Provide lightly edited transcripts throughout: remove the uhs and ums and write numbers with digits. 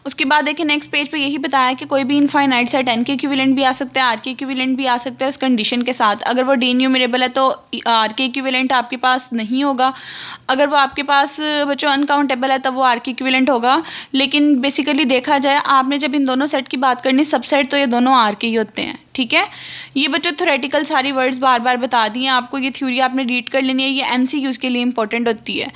उसके बाद देखिए नेक्स्ट पेज पे यही बताया कि कोई भी इनफाइनाइट सेट n के इक्विवेलेंट भी आ सकता है, r के इक्विवेलेंट भी आ सकता है उस कंडीशन के साथ। अगर वो डी न्यूमरेबल है तो r के इक्विवेलेंट आपके पास नहीं होगा। अगर वो आपके पास बच्चों अनकाउंटेबल है तब वो r के इक्विवेलेंट होगा। लेकिन बेसिकली देखा जाए आपने जब इन दोनों सेट की बात करनी सबसेट तो ये दोनों r के ही होते हैं। ठीक है, ये बच्चों थ्योरेटिकल सारी वर्ड्स बार बार बता दिए आपको, ये थ्योरी आपने रीड कर लेनी है, ये एमसीक्यूज के लिए इंपॉर्टेंट होती है।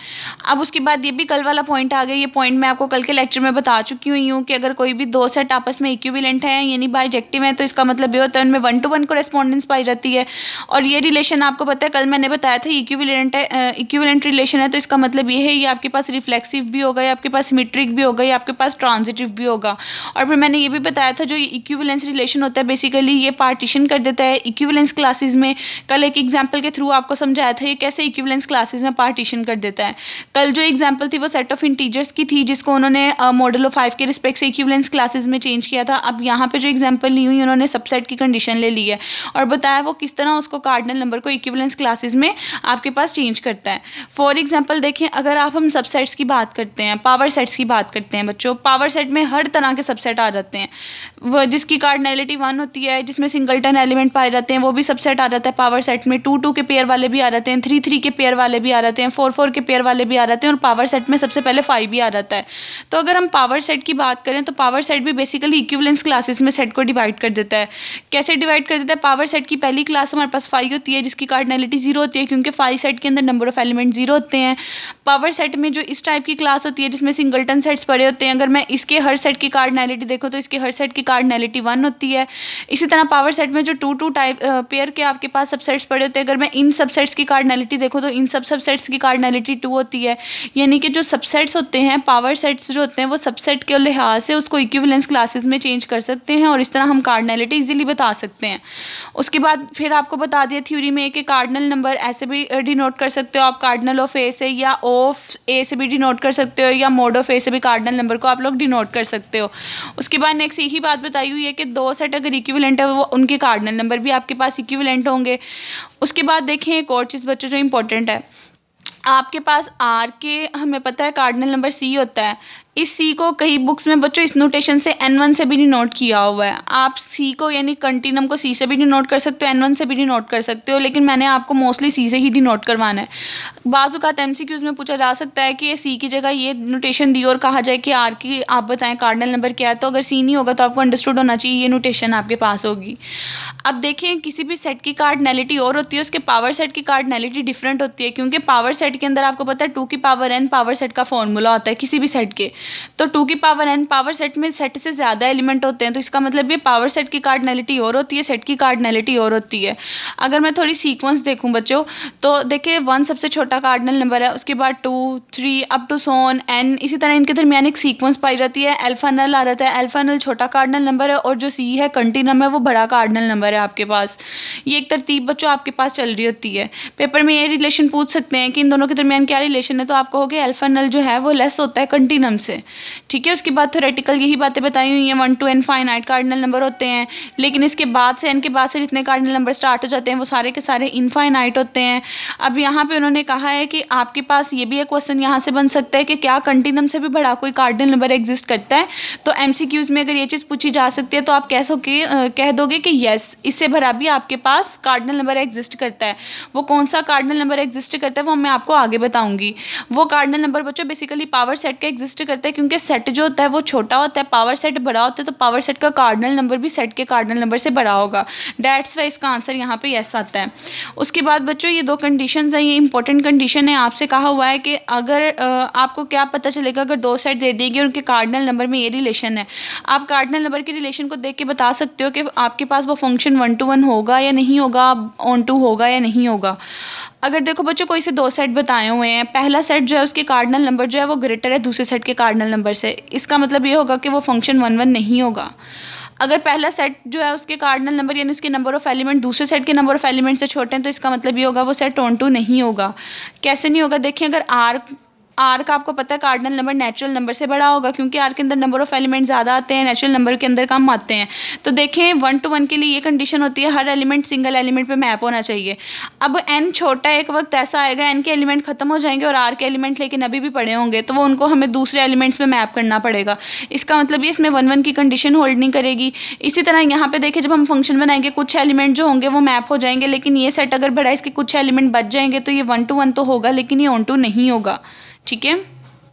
अब उसके बाद ये भी कल वाला पॉइंट आ गया, ये पॉइंट मैं आपको कल के लेक्चर में बता चुकी हुई हूँ कि अगर कोई भी दो सेट आपस में इक्विवेलेंट है यानी बाइजेक्टिव है तो इसका मतलब ये होता है उनमें 1-to-1 कोरेस्पॉन्डेंस पाई जाती है। और ये रिलेशन आपको पता है कल मैंने बताया था इक्विवेलेंट है, इक्विवेलेंट रिलेशन है तो इसका मतलब ये है ये आपके पास रिफ्लेक्सिव भी होगा, ये आपके पास सिमेट्रिक भी होगा, ये आपके पास ट्रांजिटिव भी होगा। और फिर मैंने ये भी बताया था जो इक्विवेलेंस रिलेशन होता है बेसिकली ये पार्टीशन कर देता है इक्विवेलेंस क्लासेस में। कल एक एग्जांपल के थ्रू आपको समझाया था ये कैसे इक्विवेलेंस क्लासेस में पार्टीशन कर देता है। कल जो एग्जांपल थी वो सेट ऑफ इंटीजर्स की थी जिसको उन्होंने मॉडल ऑफ 5 के रिस्पेक्ट से इक्विवेलेंस क्लासेस में चेंज किया था। अब यहाँ पे जो एग्जांपल ली हुई उन्होंने सबसेट की कंडीशन ले ली है और बताया वो किस तरह उसको कार्डिनल नंबर को इक्विवेलेंस क्लासेस में आपके पास चेंज करता है। फॉर एग्जाम्पल देखें, अगर आप हम सबसेट्स की बात करते हैं, पावर सेट्स की बात करते हैं बच्चों, पावर सेट में हर तरह के सबसेट आ जाते हैं। वो जिसकी कार्डिनलिटी 1 होती है, जिसमें सिंगलटन एलिमेंट पाए जाते हैं, वो भी सबसेट आ जाता है पावर सेट में। 2-2 के पेयर वाले भी आ जाते हैं, 3-3 के पेयर वाले भी आ जाते हैं, 4-4 के पेयर वाले भी आ जाते हैं और पावर सेट में सबसे पहले 5 भी आ जाता है। तो अगर हम पावर सेट की बात करें तो पावर सेट भी बेसिकली इक्विवेलेंस क्लासेस में सेट को डिवाइड कर देता है। कैसे डिवाइड कर देता है? पावर सेट की पहली क्लास हमारे पास 5 होती है जिसकी कार्डिनलिटी 0 होती है क्योंकि 5 सेट के अंदर नंबर ऑफ एलिमेंट 0 होते हैं। पावर सेट में जो इस टाइप की क्लास होती है जिसमें सिंगलटन सेट्स पड़े होते हैं, अगर मैं इसके हर सेट की कार्डिनलिटी देखूँ तो इसके हर सेट की कार्डिनलिटी 1 होती है। इसी तरह पावर सेट में जो 2-2 टाइप पेयर के आपके पास सबसेट्स पड़े होते हैं, अगर मैं इन सबसेट्स की कार्डिनलिटी देखूँ तो इन सबसेट्स की कार्डिनलिटी 2 होती है। यानी कि जो सबसेट्स होते हैं, पावर सेट्स जो होते हैं वो सबसेट के लिहाज से उसको इक्विवेलेंस क्लासेस में चेंज कर सकते हैं और इस तरह हम कार्डिनलिटी इजीली बता सकते हैं। उसके बाद फिर आपको बता दिया थ्योरी में कि कार्डिनल नंबर ऐसे भी डिनोट कर सकते हो आप, कार्डिनल ऑफ ए से या ऑफ ए से भी डिनोट कर सकते हो या मोड ऑफ ए से भी कार्डिनल नंबर को आप लोग डिनोट कर सकते हो। उसके बाद नेक्स्ट यही बात बताई हुई है कि दो सेट अगर इक्विवेलेंट है वो उनके कार्डिनल नंबर भी आपके पास इक्विवेलेंट होंगे। उसके बाद देखें एक और चीज़ बच्चों जो इंपॉर्टेंट है, आपके पास आर के हमें पता है कार्डिनल नंबर सी होता है। इस सी को कई बुक्स में बच्चों इस नोटेशन से n1 से भी डिनोट किया हुआ है। आप सी को यानी कंटिन्यूम को सी से भी डिनोट कर सकते हो, n1 से भी डिनोट कर सकते हो, लेकिन मैंने आपको मोस्टली सी से ही डिनोट करवाना है। बाज़ औक़ात एमसीक्यूज़ में पूछा जा सकता है कि ये सी की जगह ये नोटेशन दी और कहा जाए कि आर की आप बताएं कार्डिनल नंबर क्या है, तो अगर सी नहीं होगा तो आपको अंडरस्टूड होना चाहिए ये नोटेशन आपके पास होगी। अब देखें किसी भी सेट की कार्डिनलिटी और होती है, उसके पावर सेट की कार्डिनलिटी डिफरेंट होती है क्योंकि पावर सेट के अंदर आपको पता है 2 की पावर n पावर सेट का फॉर्मूला होता है किसी भी सेट के। तो 2 की पावर n पावर सेट में सेट से ज़्यादा एलिमेंट होते हैं, तो इसका मतलब ये पावर सेट की कार्डिनलिटी और होती है, सेट की कार्डिनलिटी और होती है। अगर मैं थोड़ी सीक्वेंस देखूं बच्चों तो देखिए 1 सबसे छोटा कार्डिनल नंबर है, उसके बाद 2, 3 अप टू सोन n, इसी तरह इनके दरमियान एक सीक्वेंस पाई जाती है। अल्फा नल आ जाता है, अल्फा नल छोटा कार्डिनल नंबर है और जो सी है कंटिन्यूम है वो बड़ा कार्डिनल नंबर है आपके पास। ये एक तरतीब बच्चों आपके पास चल रही होती है। पेपर में ये रिलेशन पूछ सकते हैं कि इन दोनों के दरमियान क्या रिलेशन है, तो आप कहोगे अल्फा नल जो है वो लेस होता है कंटिन्यूम से। ठीक है, उसके बाद थ्योरेटिकल यही बातें बताई हुई हैं, 1 to n finite cardinal number होते हैं, लेकिन इसके बाद से n के बाद से जितने कार्डिनल नंबर स्टार्ट हो जाते हैं वो सारे के सारे इनफाइनाइट होते हैं। अब यहाँ पे उन्होंने कहा है कि आपके पास ये भी एक क्वेश्चन यहाँ से बन सकता है कि क्या कंटिन्यूम से भी बड़ा कोई कार्डिनल नंबर एग्जिस्ट करता है। तो एमसीक्यूज में अगर ये चीज़ पूछी जा सकती है तो आप कह दोगे कि यस, इससे भरा भी आपके पास कार्डिनल नंबर एग्जिस्ट करता है। वो कौन सा कार्डिनल नंबर एग्जिस्ट करता है वो मैं आपको आगे बताऊंगी। वो कार्डिनल नंबर बच्चों बेसिकली पावर सेट का एग्जिस्ट करता है क्योंकि सेट जो होता है वो छोटा होता है, पावर सेट बड़ा होता है, तो पावर सेट का कार्डिनल नंबर भी सेट के कार्डिनल नंबर से बड़ा होगा। दैट्स वाई इसका आंसर यहाँ पे यस आता है। उसके बाद बच्चों ये दो कंडीशंस हैं, ये इंपॉर्टेंट कंडीशन है। आपसे कहा हुआ है कि अगर आपको क्या पता चलेगा अगर दो सेट दे देगी और उनके कार्डिनल नंबर में ये रिलेशन है, आप कार्डिनल नंबर के रिलेशन को देख के बता सकते हो कि आपके पास वो फंक्शन 1 to 1 होगा या नहीं होगा, ऑन टू होगा या नहीं होगा। अगर देखो बच्चों कोई से दो सेट बताए हुए हैं, पहला सेट जो है उसके कार्डिनल नंबर जो है वो ग्रेटर है दूसरे सेट के कार्डिनल नंबर से, इसका मतलब ये होगा कि वो फंक्शन 1-1 नहीं होगा। अगर पहला सेट जो है उसके कार्डिनल नंबर यानी उसके नंबर ऑफ एलिमेंट दूसरे सेट के नंबर ऑफ एलिमेंट से छोटे हैं, तो इसका मतलब ये होगा वो सेट ऑन टू नहीं होगा। कैसे नहीं होगा? देखिए अगर आर आर का आपको पता है कार्डिनल नंबर नेचुरल नंबर से बड़ा होगा, क्योंकि आर के अंदर नंबर ऑफ एलिमेंट ज़्यादा आते हैं, नेचुरल नंबर के अंदर कम आते हैं। तो देखें 1 to 1 के लिए ये कंडीशन होती है, हर एलिमेंट सिंगल एलिमेंट पे मैप होना चाहिए। अब n छोटा है, एक वक्त ऐसा आएगा n के एलिमेंट खत्म हो जाएंगे और r के एलिमेंट लेकिन अभी भी पड़े होंगे, तो वो उनको हमें दूसरे एलिमेंट्स पे मैप करना पड़ेगा। इसका मतलब ये इसमें 1 1 की कंडीशन होल्ड नहीं करेगी। इसी तरह यहाँ पे देखें, जब हम फंक्शन बनाएंगे कुछ एलिमेंट जो होंगे वो मैप हो जाएंगे, लेकिन ये सेट अगर बड़ा इसके कुछ एलिमेंट बच जाएंगे तो ये 1 to 1 तो होगा, लेकिन ये ऑन टू नहीं होगा। ठीक है।